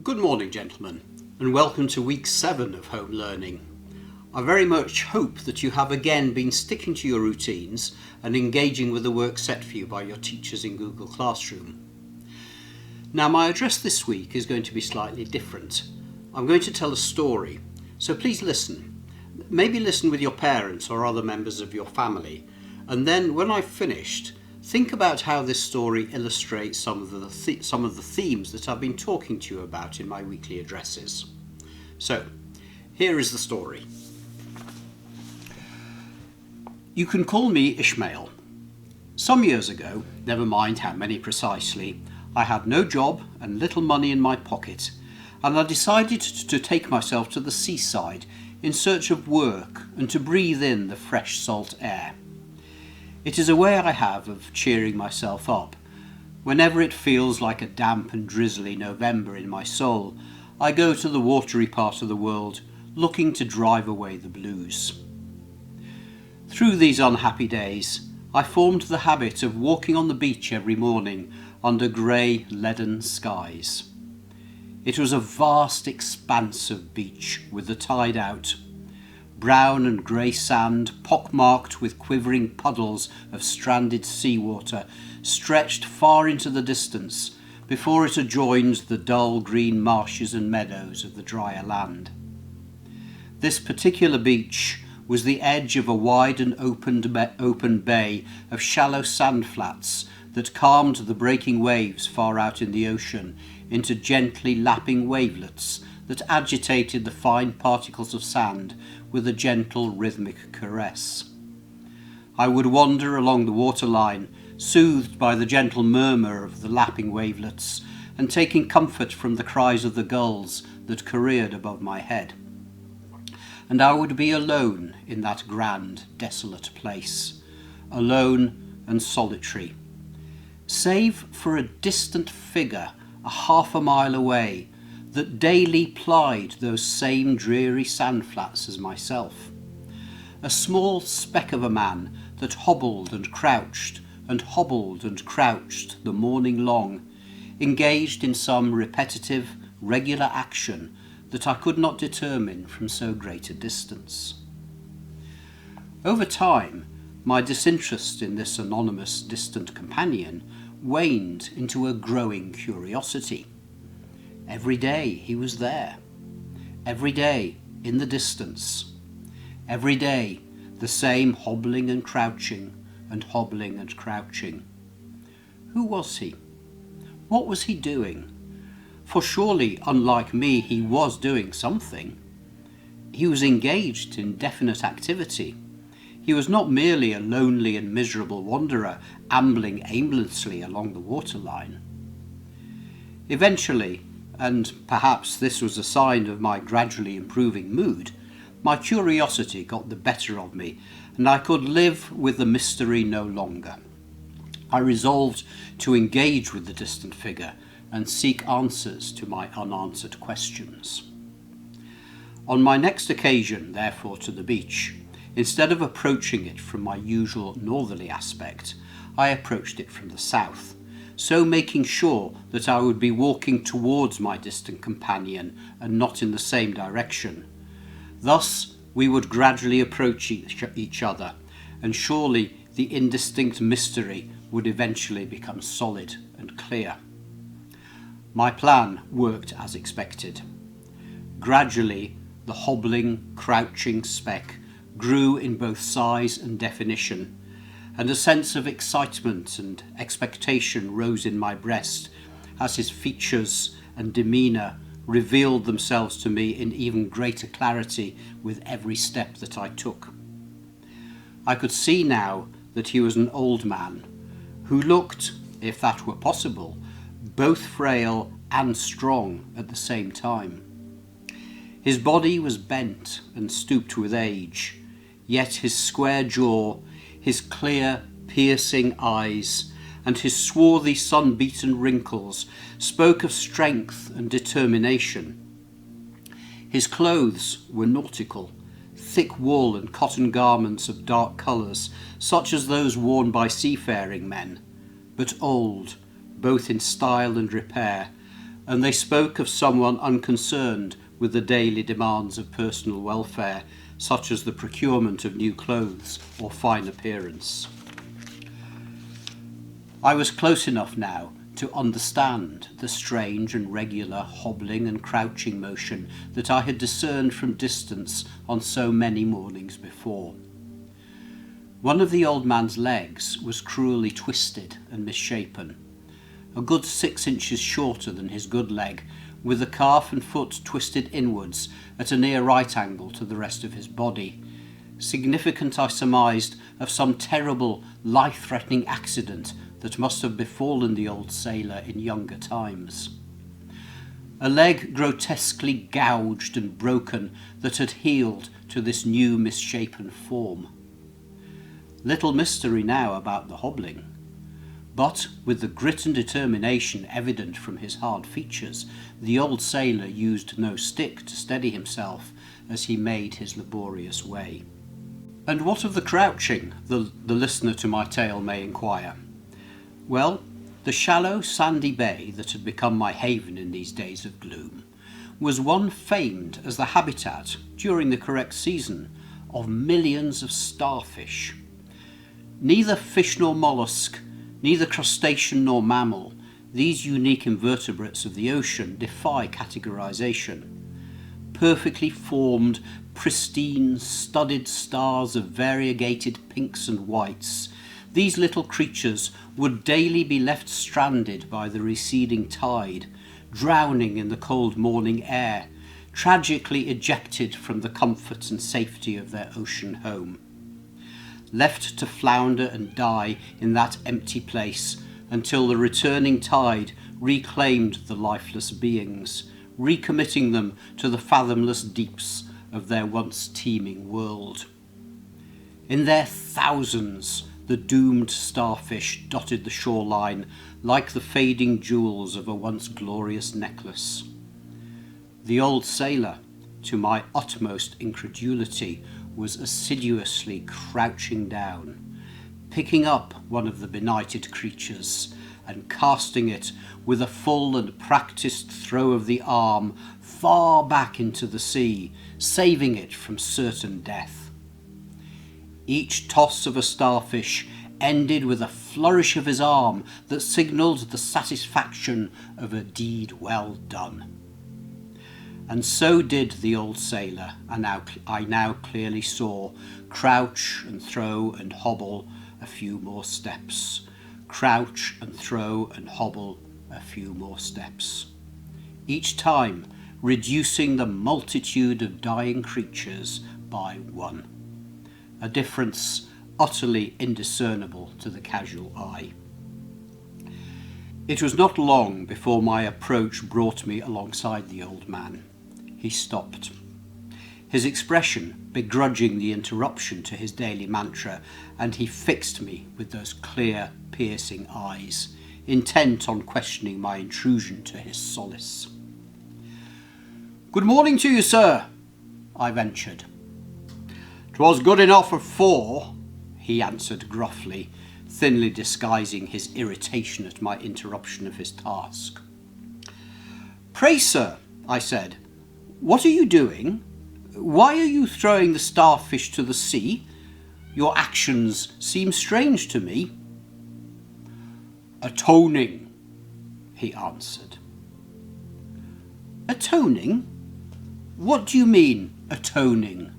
Good morning, gentlemen, and welcome to week 7 of home learning. I very much hope that you have again been sticking to your routines and engaging with the work set for you by your teachers in Google Classroom. Now, my address this week is going to be slightly different. I'm going to tell a story, so please listen. Maybe listen with your parents or other members of your family, and then when I've finished, think about how this story illustrates some of the themes that I've been talking to you about in my weekly addresses. So, here is the story. You can call me Ishmael. Some years ago, never mind how many precisely, I had no job and little money in my pocket, and I decided to take myself to the seaside in search of work and to breathe in the fresh salt air. It is a way I have of cheering myself up. Whenever it feels like a damp and drizzly November in my soul, I go to the watery part of the world, looking to drive away the blues. Through these unhappy days, I formed the habit of walking on the beach every morning under grey, leaden skies. It was a vast expanse of beach with the tide out. Brown and grey sand, pockmarked with quivering puddles of stranded seawater, stretched far into the distance before it adjoined the dull green marshes and meadows of the drier land. This particular beach was the edge of a wide and open bay of shallow sand flats that calmed the breaking waves far out in the ocean into gently lapping wavelets that agitated the fine particles of sand with a gentle rhythmic caress. I would wander along the waterline, soothed by the gentle murmur of the lapping wavelets, and taking comfort from the cries of the gulls that careered above my head. And I would be alone in that grand, desolate place, alone and solitary, save for a distant figure a half a mile away that daily plied those same dreary sandflats as myself. A small speck of a man that hobbled and crouched the morning long, engaged in some repetitive, regular action that I could not determine from so great a distance. Over time, my disinterest in this anonymous distant companion waned into a growing curiosity. Every day he was there. Every day in the distance. Every day the same hobbling and crouching and hobbling and crouching. Who was he? What was he doing? For surely, unlike me, he was doing something. He was engaged in definite activity. He was not merely a lonely and miserable wanderer ambling aimlessly along the waterline. Eventually, and perhaps this was a sign of my gradually improving mood, my curiosity got the better of me, and I could live with the mystery no longer. I resolved to engage with the distant figure and seek answers to my unanswered questions. On my next occasion, therefore, to the beach, instead of approaching it from my usual northerly aspect, I approached it from the south, so making sure that I would be walking towards my distant companion and not in the same direction. Thus we would gradually approach each other, and surely the indistinct mystery would eventually become solid and clear. My plan worked as expected. Gradually, the hobbling, crouching speck grew in both size and definition, and a sense of excitement and expectation rose in my breast as his features and demeanour revealed themselves to me in even greater clarity with every step that I took. I could see now that he was an old man who looked, if that were possible, both frail and strong at the same time. His body was bent and stooped with age, yet his square jaw, his clear, piercing eyes, and his swarthy, sun-beaten wrinkles spoke of strength and determination. His clothes were nautical, thick wool and cotton garments of dark colours, such as those worn by seafaring men, but old, both in style and repair, and they spoke of someone unconcerned with the daily demands of personal welfare, such as the procurement of new clothes or fine appearance. I was close enough now to understand the strange and regular hobbling and crouching motion that I had discerned from distance on so many mornings before. One of the old man's legs was cruelly twisted and misshapen, a good 6 inches shorter than his good leg, with the calf and foot twisted inwards at a near right angle to the rest of his body, significant, I surmised, of some terrible, life-threatening accident that must have befallen the old sailor in younger times. A leg grotesquely gouged and broken that had healed to this new misshapen form. Little mystery now about the hobbling, but with the grit and determination evident from his hard features, the old sailor used no stick to steady himself as he made his laborious way. And what of the crouching, the listener to my tale may inquire? Well, the shallow, sandy bay that had become my haven in these days of gloom was one famed as the habitat, during the correct season, of millions of starfish. Neither fish nor mollusk, neither crustacean nor mammal, these unique invertebrates of the ocean defy categorization. Perfectly formed, pristine, studded stars of variegated pinks and whites, these little creatures would daily be left stranded by the receding tide, drowning in the cold morning air, tragically ejected from the comfort and safety of their ocean home. Left to flounder and die in that empty place until the returning tide reclaimed the lifeless beings, recommitting them to the fathomless deeps of their once teeming world. In their thousands, the doomed starfish dotted the shoreline like the fading jewels of a once glorious necklace. The old sailor, to my utmost incredulity, was assiduously crouching down, picking up one of the benighted creatures and casting it with a full and practised throw of the arm far back into the sea, saving it from certain death. Each toss of a starfish ended with a flourish of his arm that signalled the satisfaction of a deed well done. And so did the old sailor, and I now clearly saw, crouch and throw and hobble a few more steps, crouch and throw and hobble a few more steps, each time reducing the multitude of dying creatures by one, a difference utterly indiscernible to the casual eye. It was not long before my approach brought me alongside the old man. He stopped, his expression begrudging the interruption to his daily mantra, and he fixed me with those clear, piercing eyes, intent on questioning my intrusion to his solace. "Good morning to you, sir," I ventured. "'Twas good enough for 4, he answered gruffly, thinly disguising his irritation at my interruption of his task. "Pray, sir," I said, "what are you doing? Why are you throwing the starfish to the sea? Your actions seem strange to me." "Atoning," he answered. "Atoning? What do you mean, atoning?"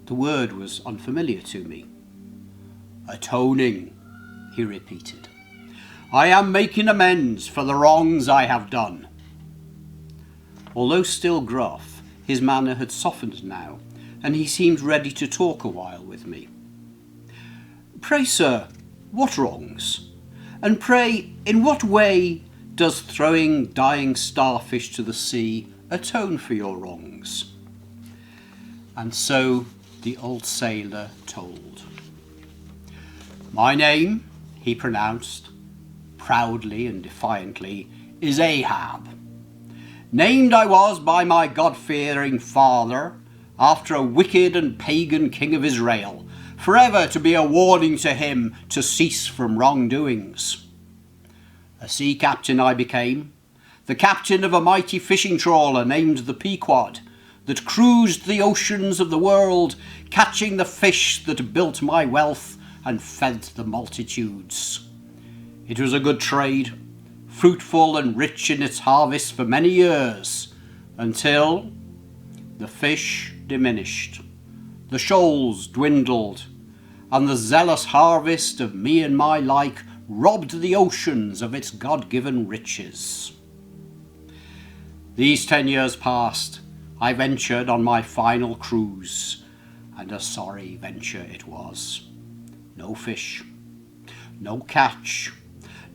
The word was unfamiliar to me. "Atoning," he repeated. "I am making amends for the wrongs I have done." Although still gruff, his manner had softened now, and he seemed ready to talk a while with me. "Pray, sir, what wrongs? And pray, in what way does throwing dying starfish to the sea atone for your wrongs?" And so the old sailor told. "My name," he pronounced, proudly and defiantly, "is Ahab. Named I was by my God-fearing father, after a wicked and pagan king of Israel, forever to be a warning to him to cease from wrongdoings. A sea captain I became, the captain of a mighty fishing trawler named the Pequod, that cruised the oceans of the world, catching the fish that built my wealth and fed the multitudes. It was a good trade, fruitful and rich in its harvest for many years, until the fish diminished, the shoals dwindled, and the zealous harvest of me and my like robbed the oceans of its God-given riches. These 10 years past, I ventured on my final cruise, and a sorry venture it was. No fish, no catch,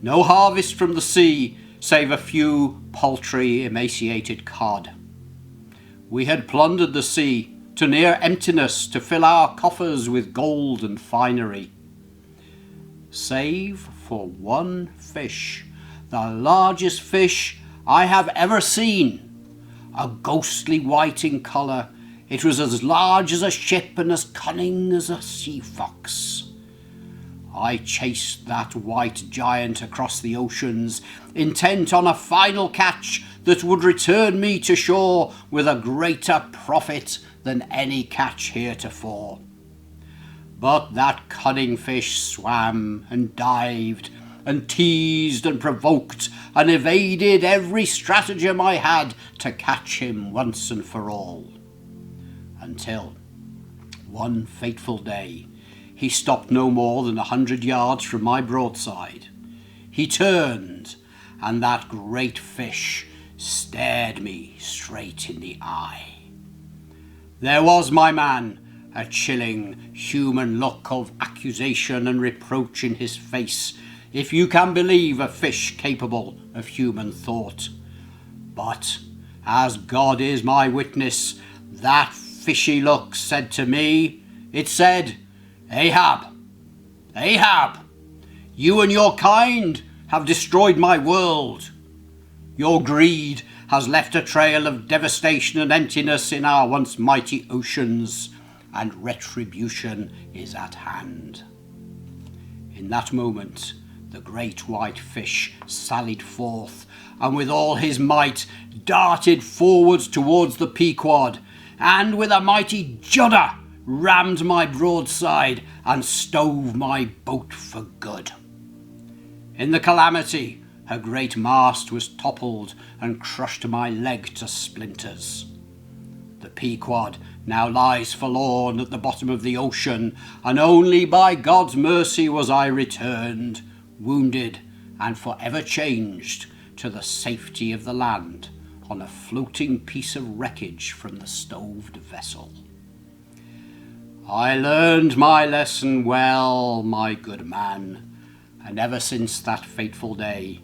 no harvest from the sea, save a few paltry, emaciated cod. We had plundered the sea to near emptiness to fill our coffers with gold and finery. Save for one fish, the largest fish I have ever seen. A ghostly white in colour, it was as large as a ship and as cunning as a sea fox. I chased that white giant across the oceans, intent on a final catch that would return me to shore with a greater profit than any catch heretofore. But that cunning fish swam and dived and teased and provoked and evaded every stratagem I had to catch him once and for all. Until one fateful day, he stopped no more than 100 yards from my broadside. He turned, and that great fish stared me straight in the eye. There was my man, a chilling, human look of accusation and reproach in his face, if you can believe a fish capable of human thought. But, as God is my witness, that fishy look said to me, it said, "Ahab, Ahab, you and your kind have destroyed my world. Your greed has left a trail of devastation and emptiness in our once mighty oceans, and retribution is at hand." In that moment, the great white fish sallied forth, and with all his might darted forwards towards the Pequod, and with a mighty judder rammed my broadside and stove my boat for good. In the calamity, her great mast was toppled and crushed my leg to splinters. The Pequod now lies forlorn at the bottom of the ocean, and only by God's mercy was I returned, wounded and forever changed, to the safety of the land on a floating piece of wreckage from the stoved vessel. I learned my lesson well, my good man, and ever since that fateful day,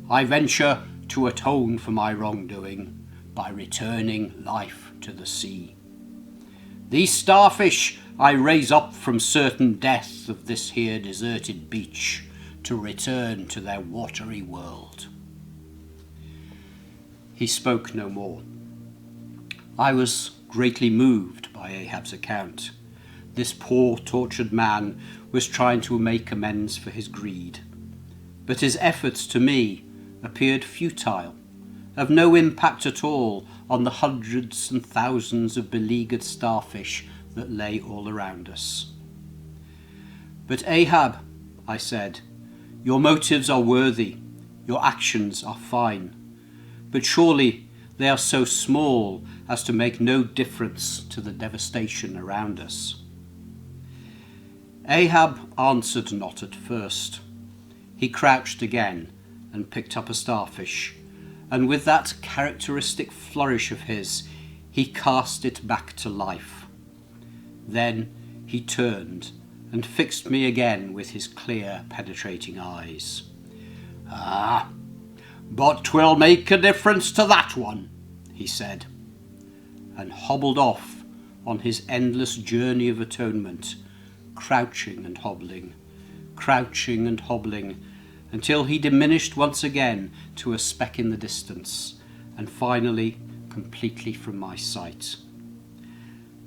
I venture to atone for my wrongdoing by returning life to the sea. These starfish I raise up from certain death of this here deserted beach to return to their watery world. He spoke no more. I was greatly moved by Ahab's account. This poor, tortured man was trying to make amends for his greed. But his efforts to me appeared futile, of no impact at all on the hundreds and thousands of beleaguered starfish that lay all around us. "But Ahab," I said, "your motives are worthy, your actions are fine, but surely they are so small as to make no difference to the devastation around us." Ahab answered not at first. He crouched again and picked up a starfish, and with that characteristic flourish of his, he cast it back to life. Then he turned and fixed me again with his clear, penetrating eyes. "Ah, but 'twill make a difference to that one," he said, and hobbled off on his endless journey of atonement, crouching and hobbling, until he diminished once again to a speck in the distance, and finally completely from my sight.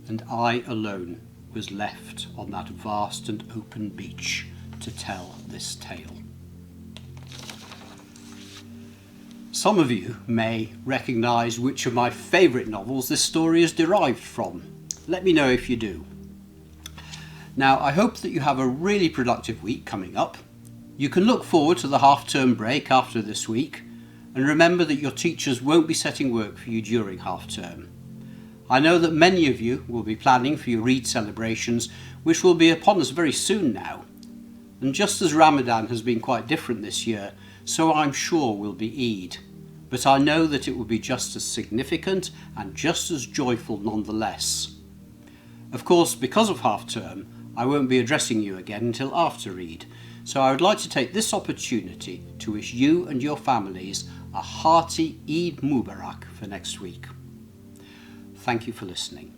And I alone was left on that vast and open beach to tell this tale. Some of you may recognise which of my favourite novels this story is derived from. Let me know if you do. Now, I hope that you have a really productive week coming up. You can look forward to the half-term break after this week, and remember that your teachers won't be setting work for you during half-term. I know that many of you will be planning for your Eid celebrations, which will be upon us very soon now. And just as Ramadan has been quite different this year, so I'm sure will be Eid. But I know that it will be just as significant and just as joyful nonetheless. Of course, because of half-term, I won't be addressing you again until after Eid, so I would like to take this opportunity to wish you and your families a hearty Eid Mubarak for next week. Thank you for listening.